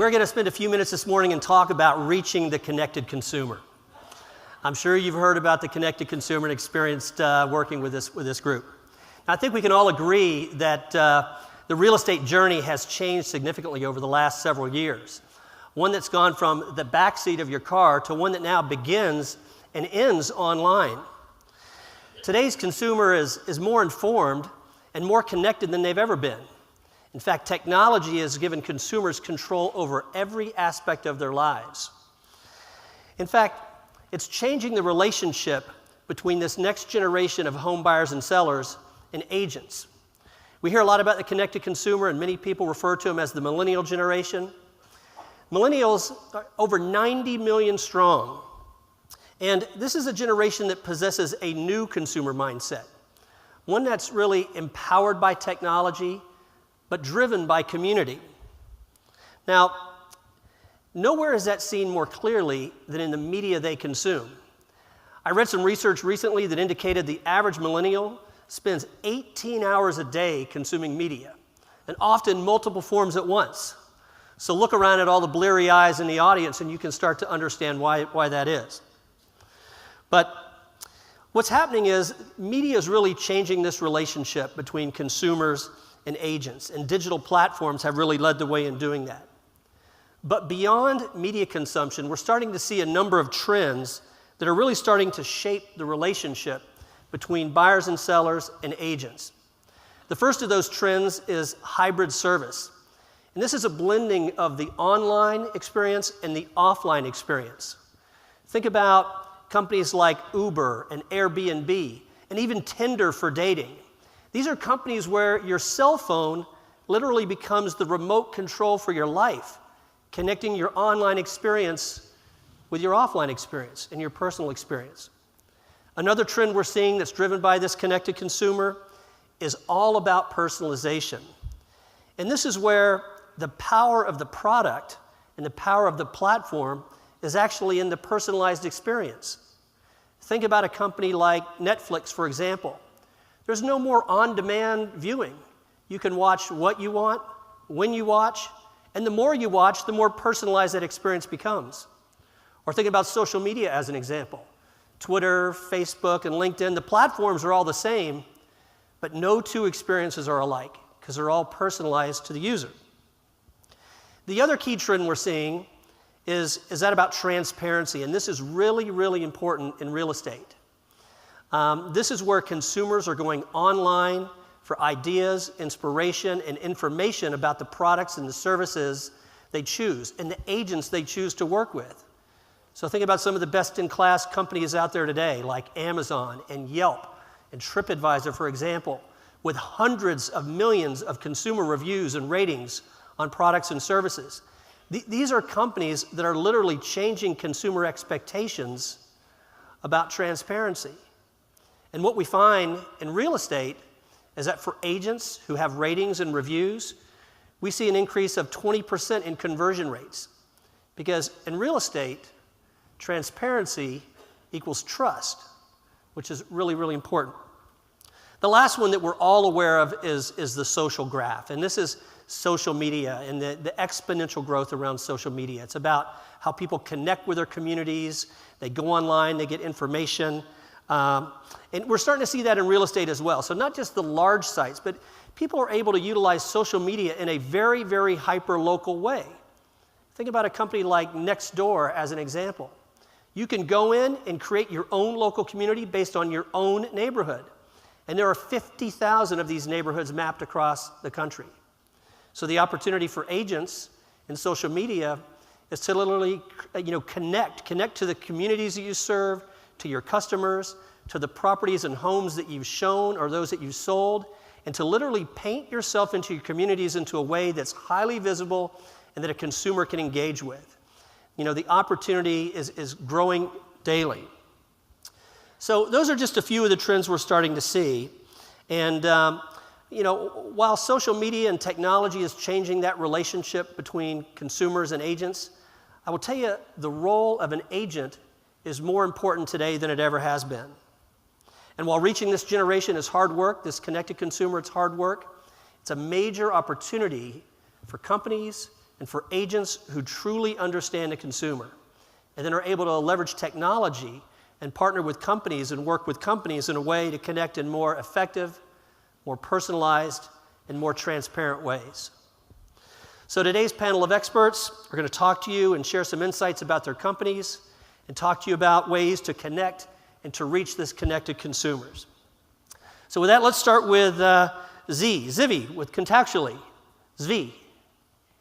We're going to spend a few minutes this morning and talk about reaching the connected consumer. I'm sure you've heard about the connected consumer and experienced working with this group. Now, I think we can all agree that the real estate journey has changed significantly over the last several years. One that's gone from the backseat of your car to one that now begins and ends online. Today's consumer is more informed and more connected than they've ever been. In fact, technology has given consumers control over every aspect of their lives. In fact, it's changing the relationship between this next generation of home buyers and sellers and agents. We hear a lot about the connected consumer, and many people refer to them as the millennial generation. Millennials are over 90 million strong, and this is a generation that possesses a new consumer mindset, one that's really empowered by technology, but driven by community. Now, nowhere is that seen more clearly than in the media they consume. I read some research recently that indicated the average millennial spends 18 hours a day consuming media, and often multiple forms at once. So look around at all the bleary eyes in the audience and you can start to understand why that is. But what's happening is media is really changing this relationship between consumers and agents, and digital platforms have really led the way in doing that. But beyond media consumption, we're starting to see a number of trends that are really starting to shape the relationship between buyers and sellers and agents. The first of those trends is hybrid service. And this is a blending of the online experience and the offline experience. Think about companies like Uber and Airbnb and even Tinder for dating. These are companies where your cell phone literally becomes the remote control for your life, connecting your online experience with your offline experience and your personal experience. Another trend we're seeing that's driven by this connected consumer is all about personalization. And this is where the power of the product and the power of the platform is actually in the personalized experience. Think about a company like Netflix, for example. There's no more on-demand viewing. You can watch what you want, when you watch, and the more you watch, the more personalized that experience becomes. Or think about social media as an example. Twitter, Facebook, and LinkedIn, the platforms are all the same, but no two experiences are alike because they're all personalized to the user. The other key trend we're seeing is that about transparency, and this is really, really important in real estate. This is where consumers are going online for ideas, inspiration, and information about the products and the services they choose and the agents they choose to work with. So think about some of the best-in-class companies out there today, like Amazon and Yelp and TripAdvisor, for example, with hundreds of millions of consumer reviews and ratings on products and services. These are companies that are literally changing consumer expectations about transparency. And what we find in real estate is that for agents who have ratings and reviews, we see an increase of 20% in conversion rates. Because in real estate, transparency equals trust, which is really, really important. The last one that we're all aware of is the social graph. And this is social media and the exponential growth around social media. It's about how people connect with their communities. They go online, they get information. And we're starting to see that in real estate as well. So not just the large sites, but people are able to utilize social media in a very, very hyper-local way. Think about a company like Nextdoor as an example. You can go in and create your own local community based on your own neighborhood. And there are 50,000 of these neighborhoods mapped across the country. So the opportunity for agents in social media is to literally connect to the communities that you serve, to your customers, to the properties and homes that you've shown or those that you've sold, and to literally paint yourself into your communities into a way that's highly visible and that a consumer can engage with. The opportunity is growing daily. So those are just a few of the trends we're starting to see. And, while social media and technology is changing that relationship between consumers and agents, I will tell you the role of an agent is more important today than it ever has been. And while reaching this generation is hard work, this connected consumer, it's hard work, it's a major opportunity for companies and for agents who truly understand the consumer and then are able to leverage technology and partner with companies and work with companies in a way to connect in more effective, more personalized, and more transparent ways. So today's panel of experts are going to talk to you and share some insights about their companies and talk to you about ways to connect and to reach this connected consumers. So with that, let's start with Zvi with Contactually. Zvi.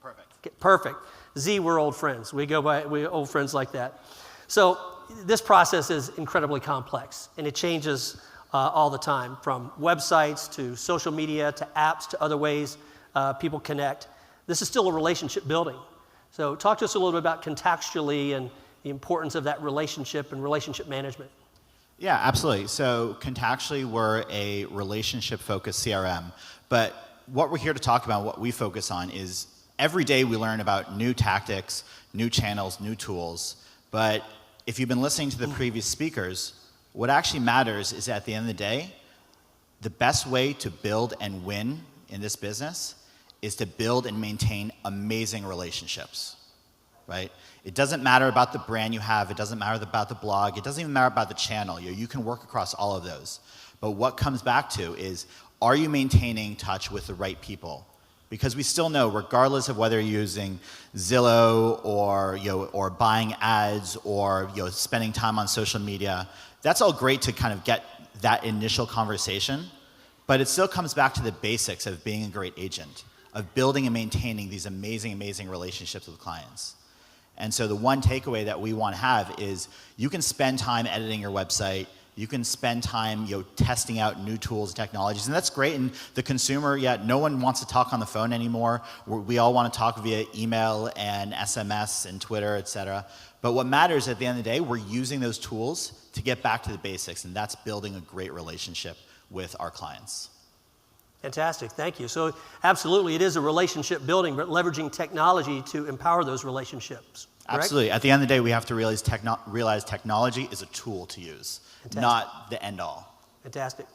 Perfect. Perfect. Z, we're old friends. We're old friends like that. So this process is incredibly complex, and it changes all the time, from websites to social media to apps to other ways people connect. This is still a relationship building. So talk to us a little bit about Contactually and the importance of that relationship and relationship management. Yeah, absolutely. So Contactually, we're a relationship-focused CRM. But what we're here to talk about, what we focus on, is every day we learn about new tactics, new channels, new tools. But if you've been listening to the previous speakers, what actually matters is, at the end of the day, the best way to build and win in this business is to build and maintain amazing relationships, right? It doesn't matter about the brand you have. It doesn't matter about the blog. It doesn't even matter about the channel. You can work across all of those. But what comes back to is, are you maintaining touch with the right people? Because we still know, regardless of whether you're using Zillow or buying ads or spending time on social media, that's all great to kind of get that initial conversation. But it still comes back to the basics of being a great agent, of building and maintaining these amazing, amazing relationships with clients. And so the one takeaway that we want to have is, you can spend time editing your website. You can spend time testing out new tools and technologies, and that's great. And the consumer, no one wants to talk on the phone anymore. We all want to talk via email and SMS and Twitter, et cetera. But what matters at the end of the day, we're using those tools to get back to the basics, and that's building a great relationship with our clients. Fantastic, thank you. So absolutely, it is a relationship building, but leveraging technology to empower those relationships, correct? Absolutely. At the end of the day, we have to realize technology is a tool to use. Fantastic. Not the end all. Fantastic.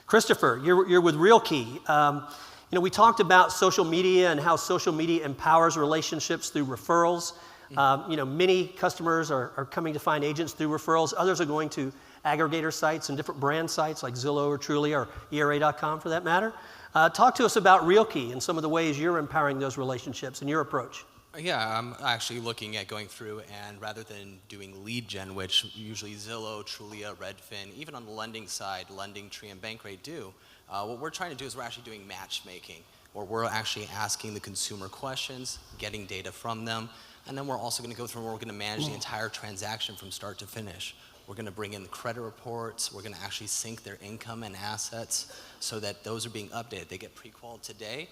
Christopher, you're with RealKey. We talked about social media and how social media empowers relationships through referrals. Many customers are coming to find agents through referrals. Others are going to aggregator sites and different brand sites like Zillow or Trulia or ERA.com for that matter. Talk to us about RealKey and some of the ways you're empowering those relationships and your approach. Yeah, I'm actually looking at going through, and rather than doing lead gen, which usually Zillow, Trulia, Redfin, even on the lending side, LendingTree and Bankrate do, what we're trying to do is we're actually doing matchmaking, where we're actually asking the consumer questions, getting data from them, and then we're also going to go through and we're going to manage the entire transaction from start to finish. We're going to bring in the credit reports. We're going to actually sync their income and assets so that those are being updated. They get pre-qualified today,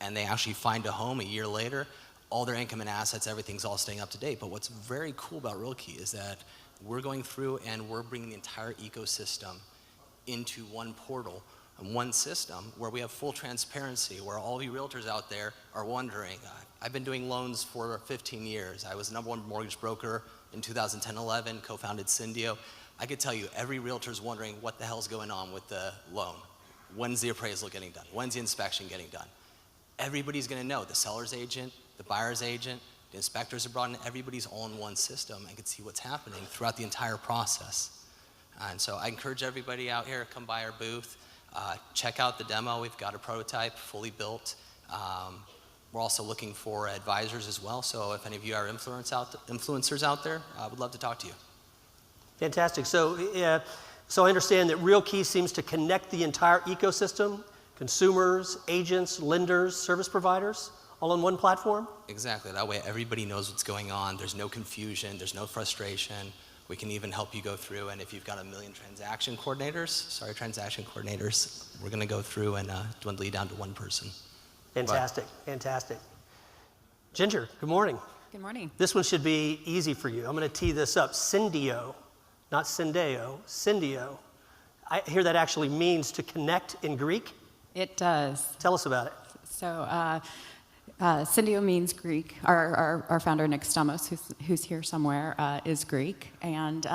and they actually find a home a year later. All their income and assets, everything's all staying up to date. But what's very cool about RealKey is that we're going through and we're bringing the entire ecosystem into one portal and one system where we have full transparency, where all you realtors out there are wondering, I've been doing loans for 15 years. I was the #1 mortgage broker in 2010-11, co-founded Syndio. I could tell you every realtor's wondering what the hell's going on with the loan. When's the appraisal getting done? When's the inspection getting done? Everybody's going to know, the seller's agent, the buyer's agent, the inspectors are brought in, everybody's all in one system and can see what's happening throughout the entire process. And so I encourage everybody out here, come by our booth, check out the demo. We've got a prototype fully built. We're also looking for advisors as well, so if any of you are influencers out there, I would love to talk to you. Fantastic. So I understand that RealKey seems to connect the entire ecosystem, consumers, agents, lenders, service providers, all on one platform? Exactly. That way everybody knows what's going on. There's no confusion. There's no frustration. We can even help you go through, and if you've got 1 million transaction coordinators, we're going to go through and dwindle you down to one person. Fantastic. Fantastic. Ginger, good morning. Good morning. This one should be easy for you. I'm going to tee this up. Syndio, not Syndeo, Syndio. I hear that actually means to connect in Greek. It does. Tell us about it. So Syndio means Greek. Our founder, Nick Stamos, who's here somewhere, is Greek, and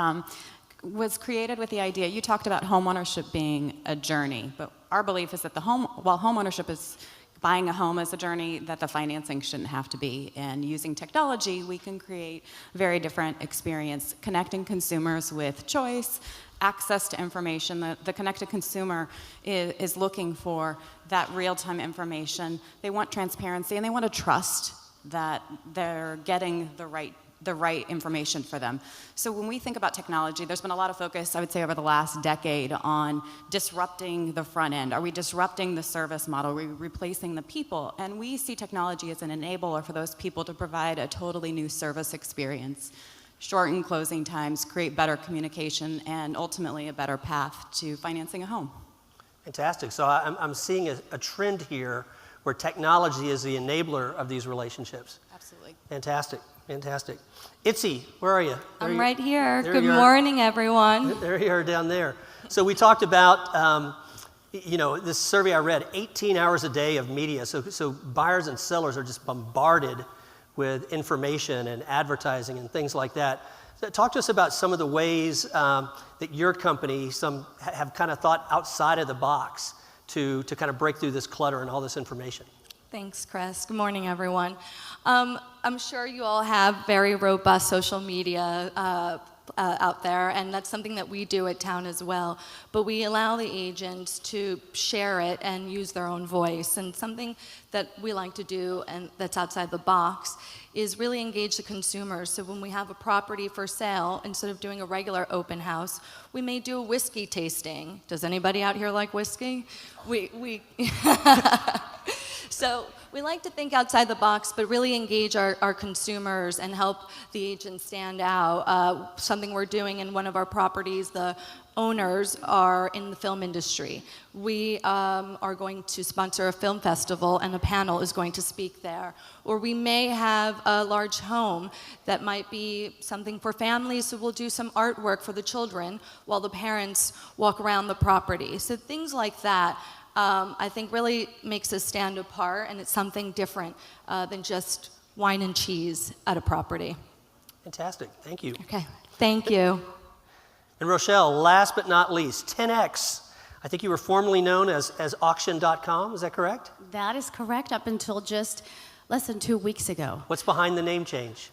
was created with the idea. You talked about homeownership being a journey, but our belief is that while homeownership is buying a home is a journey that the financing shouldn't have to be. And using technology, we can create a very different experience, connecting consumers with choice, access to information. The connected consumer is looking for that real-time information. They want transparency, and they want to trust that they're getting the right information for them. So when we think about technology, there's been a lot of focus, I would say, over the last decade on disrupting the front end. Are we disrupting the service model? Are we replacing the people? And we see technology as an enabler for those people to provide a totally new service experience, shorten closing times, create better communication, and ultimately a better path to financing a home. Fantastic. So I'm seeing a trend here where technology is the enabler of these relationships. Absolutely. Fantastic. Fantastic. Itzy, where are you? I'm right here. There Good you are. morning, everyone. There you are down there. So we talked about, this survey I read, 18 hours a day of media. So buyers and sellers are just bombarded with information and advertising and things like that. So talk to us about some of the ways that your company have kind of thought outside of the box to kind of break through this clutter and all this information. Thanks, Chris. Good morning, everyone. I'm sure you all have very robust social media out there, and that's something that we do at Town as well. But we allow the agents to share it and use their own voice. And something that we like to do, and that's outside the box, is really engage the consumers. So when we have a property for sale, instead of doing a regular open house, we may do a whiskey tasting. Does anybody out here like whiskey? So we like to think outside the box, but really engage our consumers and help the agents stand out. Something we're doing in one of our properties, the owners are in the film industry. We are going to sponsor a film festival, and a panel is going to speak there. Or we may have a large home that might be something for families, so we'll do some artwork for the children while the parents walk around the property. So things like that, I think really makes us stand apart, and it's something different than just wine and cheese at a property. Fantastic. Thank you. Okay, thank you. And Rochelle, last but not least, 10X. I think you were formerly known as auction.com. Is that correct? That is correct, up until just less than 2 weeks ago. What's behind the name change?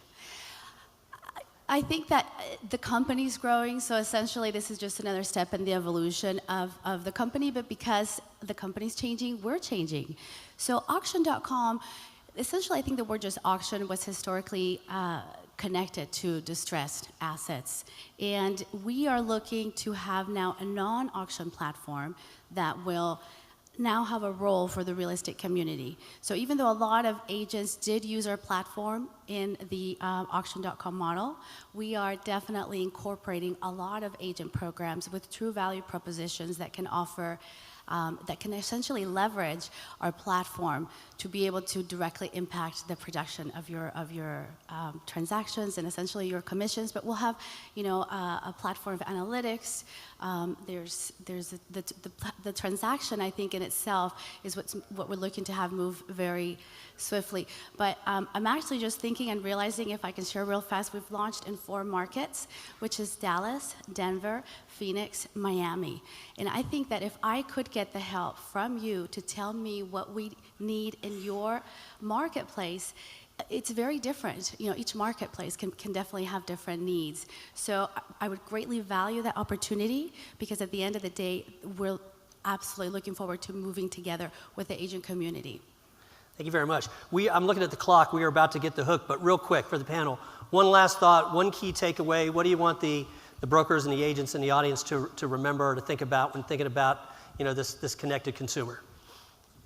I think that the company's growing, so essentially this is just another step in the evolution of the company, but because the company's changing, we're changing. So auction.com, essentially I think the word just auction was historically connected to distressed assets. And we are looking to have now a non-auction platform that will now have a role for the real estate community. So even though a lot of agents did use our platform in the auction.com model, we are definitely incorporating a lot of agent programs with true value propositions that can offer, that can essentially leverage our platform to be able to directly impact the production of your transactions and essentially your commissions. But we'll have, a platform of analytics. There's the transaction, I think, in itself is what we're looking to have move very swiftly. But I'm actually just thinking and realizing, if I can share real fast, we've launched in 4 markets, which is Dallas, Denver, Phoenix, Miami. And I think that if I could get the help from you to tell me what we need in your marketplace, it's very different. Each marketplace can definitely have different needs. So I would greatly value that opportunity, because at the end of the day, we're absolutely looking forward to moving together with the agent community. Thank you very much. I'm looking at the clock. We are about to get the hook, but real quick for the panel, one last thought, one key takeaway. What do you want the brokers and the agents in the audience to remember or to think about when thinking about this connected consumer?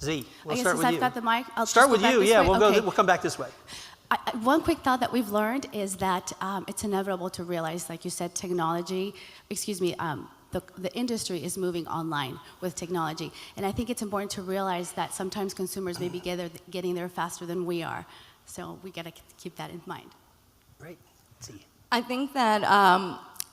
Z, we'll start with you. I've got the mic. I'll start with just go you. back Yeah, this way? we'll Okay. we'll come back this way. One quick thought that we've learned is that it's inevitable to realize, like you said, the industry is moving online with technology. And I think it's important to realize that sometimes consumers may be getting there faster than we are. So we got to keep that in mind. Great. Z. I think that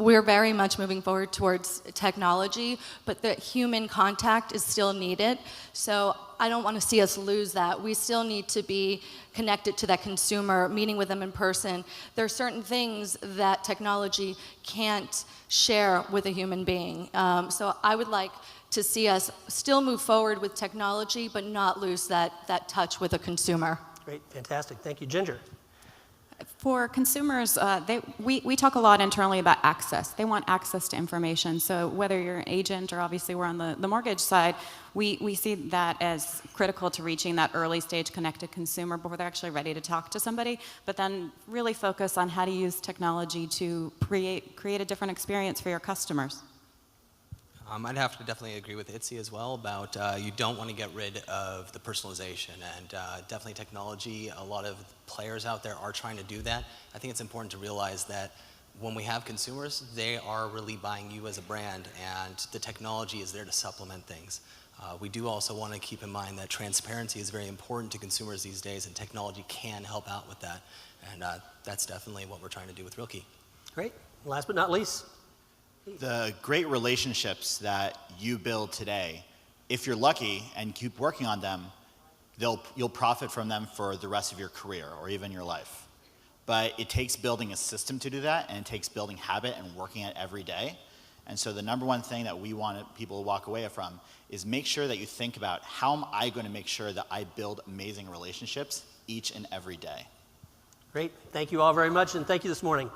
we're very much moving forward towards technology, but the human contact is still needed. So I don't want to see us lose that. We still need to be connected to that consumer, meeting with them in person. There are certain things that technology can't share with a human being. So I would like to see us still move forward with technology, but not lose that touch with a consumer. Great, fantastic. Thank you. Ginger. For consumers, we talk a lot internally about access. They want access to information. So whether you're an agent or obviously we're on the mortgage side, we see that as critical to reaching that early stage connected consumer before they're actually ready to talk to somebody, but then really focus on how to use technology to create a different experience for your customers. I'd have to definitely agree with Itzy as well about you don't want to get rid of the personalization, and definitely technology, a lot of players out there are trying to do that. I think it's important to realize that when we have consumers, they are really buying you as a brand, and the technology is there to supplement things. We do also want to keep in mind that transparency is very important to consumers these days, and technology can help out with that, and that's definitely what we're trying to do with RealKey. Great. Last but not least. The great relationships that you build today, if you're lucky and keep working on them, you'll profit from them for the rest of your career or even your life. But it takes building a system to do that, and it takes building habit and working at it every day. And so the number one thing that we want people to walk away from is make sure that you think about, how am I going to make sure that I build amazing relationships each and every day? Great. Thank you all very much, and thank you this morning.